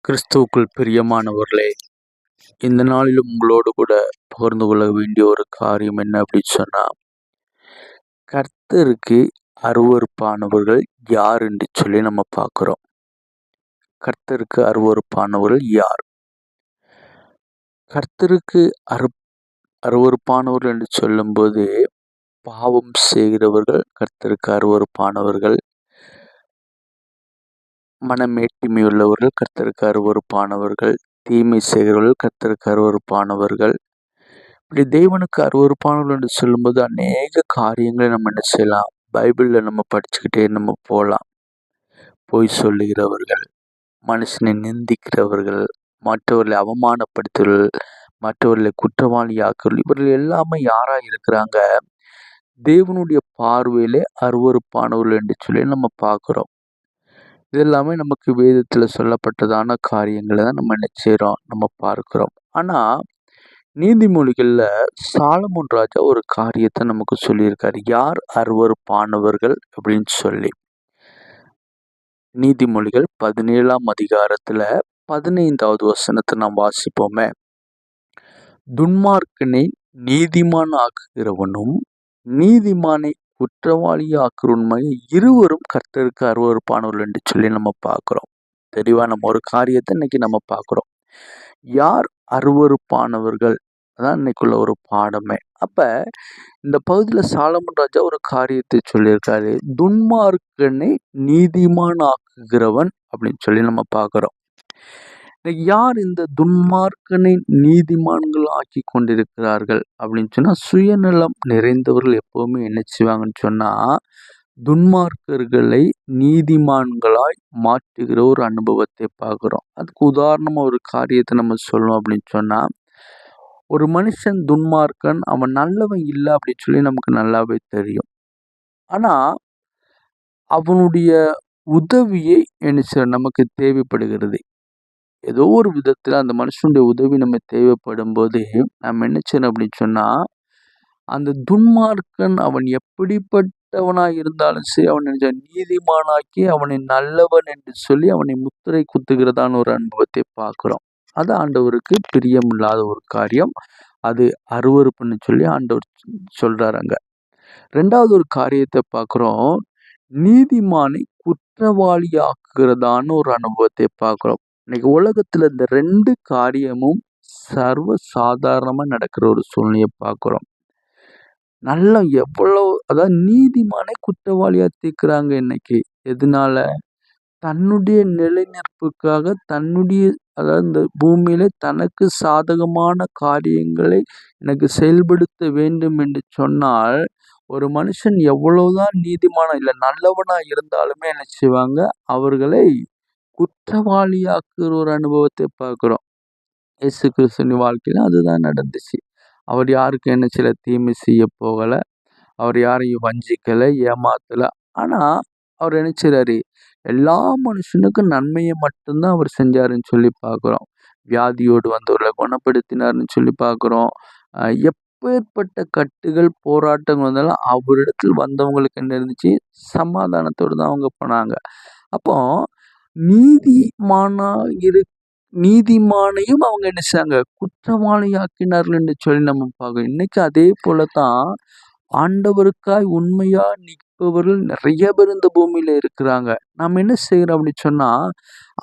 கிறிஸ்துவுக்குள் பிரியமானவர்களே, இந்த நாளிலும் உங்களோடு கூட பகிர்ந்து கொள்ள வேண்டிய ஒரு காரியம் என்ன அப்படின்னு சொன்னா, கர்த்தருக்கு அருவருப்பானவர்கள் யார் என்று சொல்லி நம்ம பார்க்கிறோம். கர்த்தருக்கு அருவருப்பானவர்கள் யார்? கர்த்தருக்கு அருவருப்பானவர்கள் என்று சொல்லும்போது, பாவம் செய்கிறவர்கள் கர்த்தருக்கு அருவருப்பானவர்கள், மனமேட்டிமையுள்ளவர்கள் கர்த்தருக்கு அருவருப்பானவர்கள், தீமை செய்கிறவர்கள் கர்த்தருக்கு அருவருப்பானவர்கள். இப்படி தேவனுக்கு அருவருப்பானவர்கள் என்று சொல்லும்போது அநேக காரியங்களை நம்ம என்ன செய்யலாம், பைபிளில் நம்ம படிச்சுக்கிட்டே நம்ம போகலாம். பொய் சொல்லுகிறவர்கள், மனுஷனை நிந்திக்கிறவர்கள், மற்றவர்களை அவமானப்படுத்துகிறவர்கள், மற்றவர்களை குற்றவாளியாக்குறவர்கள், இவர்கள் எல்லாமே யாரா இருக்கிறாங்க? தேவனுடைய பார்வையிலே அருவருப்பானவர்கள் என்று சொல்லி நம்ம பார்க்குறோம். இதெல்லாமே நமக்கு வேதத்தில் சொல்லப்பட்டதான காரியங்களை தான் நம்ம என்ன செய்கிறோம், நம்ம பார்க்கிறோம். ஆனால் நீதிமொழிகளில் சாலமோன் ராஜா ஒரு காரியத்தை நமக்கு சொல்லியிருக்காரு, யார் அருவருப்பானவர்கள் அப்படின்னு சொல்லி. நீதிமொழிகள் 17ஆம் அதிகாரத்தில் 15வது வசனத்தை நாம் வாசிப்போமே. துன்மார்க்கனை நீதிமான் ஆக்குகிறவனும் நீதிமானை குற்றவாளி ஆக்குறவனுமாய் இருவரும் கர்த்தருக்கு அருவருப்பானவர்கள் என்று சொல்லி நம்ம பார்க்குறோம். தெளிவாக நம்ம ஒரு காரியத்தை இன்னைக்கு நம்ம பார்க்குறோம். யார் அருவருப்பானவர்கள்? அதான் இன்னைக்குள்ள ஒரு பாடமே. அப்ப இந்த பகுதியில் சாலமோன் ராஜா ஒரு காரியத்தை சொல்லியிருக்காரு, துன்மார்க்கனை நீதிமான் ஆக்குகிறவன் அப்படின்னு சொல்லி நம்ம பார்க்குறோம். யார் இந்த துன்மார்க்கனை நீதிமான்கள் ஆக்கி கொண்டிருக்கிறார்கள் அப்படின்னு சொன்னா, சுயநலம் நிறைந்தவர்கள் எப்பவுமே என்ன செய்வாங்கன்னு சொன்னா, துன்மார்க்கர்களை நீதிமான்களாய் மாற்றுகிற ஒரு அனுபவத்தை பார்க்குறோம். அதுக்கு உதாரணமா ஒரு காரியத்தை நம்ம சொல்லணும் அப்படின்னு சொன்னா, ஒரு மனுஷன் துன்மார்க்கன், அவன் நல்லவன் இல்லை அப்படின்னு சொல்லி நமக்கு நல்லாவே தெரியும். ஆனா அவனுடைய உதவியை என்ன நமக்கு தேவைப்படுகிறது. ஏதோ ஒரு விதத்தில் அந்த மனுஷனுடைய உதவி நம்ம தேவைப்படும் போது நம்ம என்ன செய்யணும் அப்படின்னு சொன்னா, அந்த துன்மார்க்கன் அவன் எப்படிப்பட்டவனாய் இருந்தாலும் சரி, அவனை நீதிமானாக்கி அவனை நல்லவன் என்று சொல்லி அவனை முத்திரை குத்துகிறதான ஒரு அனுபவத்தை பார்க்கிறோம். அது ஆண்டவருக்கு பிரியமில்லாத ஒரு காரியம். அது அருவருப்புன்னு சொல்லி ஆண்டவர் சொல்றாங்க. ரெண்டாவது ஒரு காரியத்தை பார்க்குறோம், நீதிமானை குற்றவாளியாக்குகிறதான ஒரு அனுபவத்தை பார்க்குறோம். இன்னைக்கு உலகத்துல இந்த 2 காரியமும் சர்வ சாதாரணமா நடக்கிற ஒரு சூழ்நிலையை பார்க்குறோம். நல்ல எவ்வளவு, அதாவது நீதிமானை குற்றவாளியா தீர்க்கிறாங்க இன்னைக்கு. எதனால? தன்னுடைய நிலைநிற்புக்காக, தன்னுடைய, அதாவது இந்த பூமியில தனக்கு சாதகமான காரியங்களை எனக்கு செயல்படுத்த வேண்டும் என்று சொன்னால், ஒரு மனுஷன் எவ்வளவுதான் நீதிமானா இல்லை நல்லவனா இருந்தாலுமே என்ன செய்வாங்க, அவர்களை குற்றவாளியாக்குற ஒரு அனுபவத்தை பார்க்கிறோம். இயேசு கிறிஸ்துவின் வாழ்க்கையில அதுதான் நடந்துச்சு. அவர் யாருக்கும் என்ன செய்யல, தீமை செய்ய போகல, அவர் யாரையும் வஞ்சிக்கல, ஏமாத்தல. ஆனா அவர் என்ன செய்றாரு, எல்லா மனுஷனுக்கும் நன்மையை மட்டும்தான் அவர் செஞ்சாருன்னு சொல்லி பார்க்குறோம். வியாதியோடு வந்தவர்களை குணப்படுத்தினார்னு சொல்லி பார்க்குறோம். எப்பேற்பட்ட கட்டுகள் போராட்டங்கள் வந்தாலும் அவரிடத்தில் வந்தவங்களுக்கு என்ன இருந்துச்சு, சமாதானத்தோடு தான் அவங்க போனாங்க. அப்போ நீதிமானையும் அவங்க என்ன செய்றாங்க, குற்றவாளியாக்கினார்கள் என்று சொல்லி நம்ம பார்க்கிறோம். இன்னைக்கு அதே போலதான் ஆண்டவருக்காய் உண்மையா நிற்பவர்கள் நிறைய பேர் இந்த பூமியில இருக்கிறாங்க. நாம் என்ன செய்கிறோம் அப்படின்னு சொன்னா,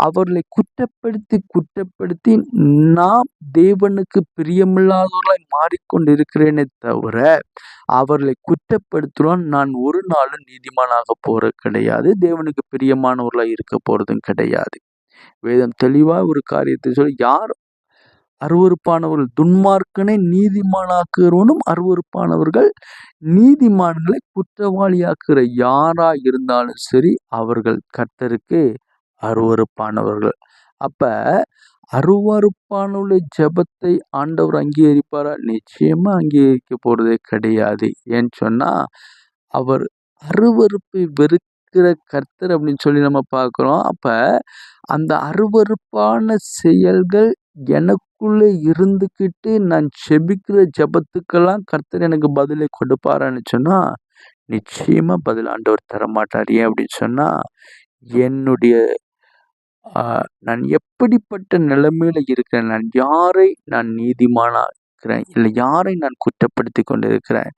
அவர்களை குற்றப்படுத்தி நாம் தேவனுக்கு பிரியமில்லாதவர்களாய் மாறிக்கொண்டு இருக்கிறேனே தவிர, அவர்களை குற்றப்படுத்துகிறோம், நான் ஒரு நாளும் நீதிமானாக போறது கிடையாது, தேவனுக்கு பிரியமானவர்களாய் இருக்க போறதும் கிடையாது. வேதம் தெளிவா ஒரு காரியத்தை சொல்லி, யார் அருவருப்பானவர்கள்? துன்மார்க்கனை நீதிமானாக்குகிறவனும் அருவருப்பானவர்கள், நீதிமான்களை குற்றவாளியாக்குகிற யாரா இருந்தாலும் சரி, அவர்கள் கர்த்தருக்கு அருவருப்பானவர்கள். அப்ப அருவருப்பானவருடைய ஜெபத்தை ஆண்டவர் அங்கீகரிப்பாரா? நிச்சயமா அங்கீகரிக்க போறதே கிடையாது. ஏன்னு சொன்னா, அவர் அருவருப்பை வெறுக்கிற கர்த்தர் அப்படின்னு சொல்லி நம்ம பார்க்கிறோம். அப்ப அந்த அருவருப்பான செயல்கள் எனக்குள்ளே இருந்துக்கிட்டு நான் ஜெபிக்கிற ஜெபத்துக்கெல்லாம் கர்த்தர் எனக்கு பதிலை கொடுப்பாரான்னு சொன்னா, நிச்சயமா பதில் ஆண்டவர் தரமாட்டார். ஏன் அப்படின்னு சொன்னா, என்னுடைய நான் இப்படிப்பட்ட நிலைமையில இருக்கிற யாரை நான் நீதிமானாக்குறேன், இல்லை யாரை நான் குற்றப்படுத்தி கொண்டிருக்கிறேன்?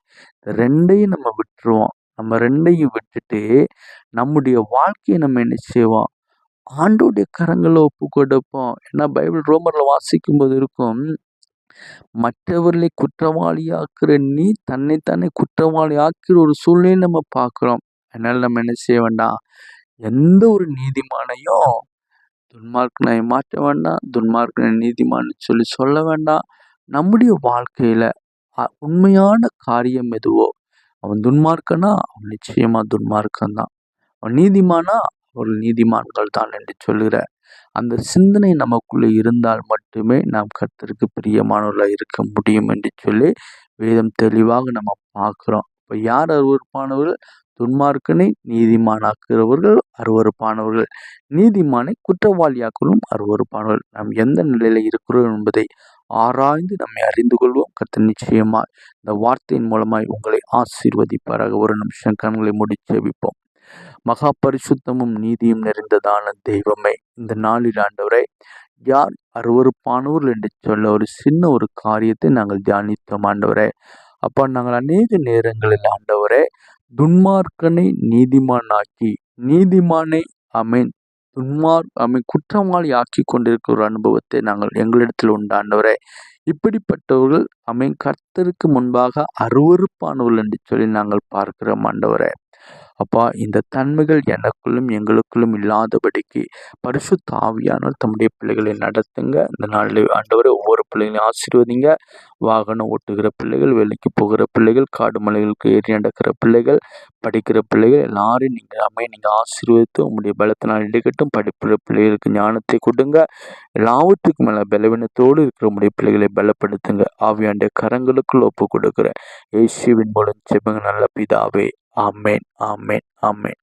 ரெண்டையும் நம்ம விட்டுருவோம். நம்ம ரெண்டையும் விட்டுட்டு நம்முடைய வாழ்க்கையை நம்ம என்ன செய்வோம்? ஆண்டவருடைய கரங்கள்ல ஒப்பு கொடுப்போம். ஏன்னா பைபிள் ரோமர்ல வாசிக்கும்போது இருக்கும், மற்றவர்களை குற்றவாளியாக்குற நீ தன்னைத்தானே குற்றவாளி ஆக்கிற ஒரு சூழ்நிலையை நம்ம பார்க்கிறோம். அதனால நம்ம என்ன செய்ய வேண்டாம்? எந்த ஒரு நீதிமானையும் துன்மார்க்கனை மாற்ற வேண்டாம், துன்மார்க்கனை நீதிமான்னு சொல்லி சொல்ல வேண்டாம். நம்முடைய வாழ்க்கையில உண்மையான காரியம் எதுவோ, அவன் துன்மார்க்கனா அவன் நிச்சயமா துன்மார்க்கன் தான், அவன் நீதிமானா அவர்கள் நீதிமான்கள் தான் என்று சொல்லுகிற அந்த சிந்தனை நமக்குள்ளே இருந்தால் மட்டுமே நாம் கர்த்தருக்கு பிரியமானவர்களாக இருக்க முடியும் என்று சொல்லி வேதம் தெளிவாக நம்ம பார்க்கிறோம். இப்போ யார் அருவருப்பானவர்கள்? துன்மார்க்கனை நீதிமானாக்குறவர்கள் அருவருப்பானவர்கள், நீதிமானை குற்றவாளியாக்களும் அருவருப்பானவர்கள். நாம் எந்த நிலையில இருக்கிறோம் என்பதை ஆராய்ந்து நம்மை அறிந்து கொள்வோம். கர்த்தர் நிச்சயமா இந்த வார்த்தையின் மூலமாய் உங்களை ஆசீர்வதிப்பாராக. ஒரு நிமிஷம் கண்களை மூடி ஜெபிப்போம். மகா பரிசுத்தமும் நீதியும் நிறைந்ததான தெய்வமே, இந்த நாளில் ஆண்டவரே, யார் அருவருப்பானவர்கள் என்று சொல்ல ஒரு சின்ன ஒரு காரியத்தை நாங்கள் தியானித்தோம் ஆண்டவரே. அப்பா, நாங்கள் அநேக நேரங்களில் ஆண்டவரே துன்மார்க்கனை நீதிமானாக்கி, நீதிமானை அமேன் குற்றவாளி ஆக்கி கொண்டிருக்கிற ஒரு அனுபவத்தை நாங்கள் எங்களிடத்தில் உண்டு ஆண்டவரே. இப்படிப்பட்டவர்கள் கர்த்தருக்கு முன்பாக அருவருப்பானவர்கள் என்று சொல்லி நாங்கள் பார்க்கிறோம் ஆண்டவரே. அப்பா, இந்த தன்மைகள் எனக்குள்ளும் எங்களுக்குள்ளும் இல்லாதபடிக்கு பரிசுத்த ஆவியானவர் தம்முடைய பிள்ளைகளை நடத்துங்க. இந்த நாளில் ஆண்டவரே ஒவ்வொரு பிள்ளைகளையும் ஆசீர்வதிங்க. வாகனம் ஓட்டுகிற பிள்ளைகள், வேலைக்கு போகிற பிள்ளைகள், காடு மலைகளுக்கு ஏறி நடக்கிற பிள்ளைகள், படிக்கிற பிள்ளைகள் எல்லாரையும் நீங்கள் ஆசீர்வதித்து உங்களுடைய பலத்தினால் இடைக்கட்டும். படிப்புற பிள்ளைகளுக்கு ஞானத்தை கொடுங்க. எல்லாவற்றுக்கும் மேலே பலவீனத்தோடு இருக்கிற உங்களுடைய பிள்ளைகளை பலப்படுத்துங்க. ஆவியாண்டிய கரங்களுக்குள் ஒப்பு கொடுக்குற இயேசுவின் மூலம் ஜெபங்க நல்ல பிதாவே. ஆமென், ஆமென், ஆமென்.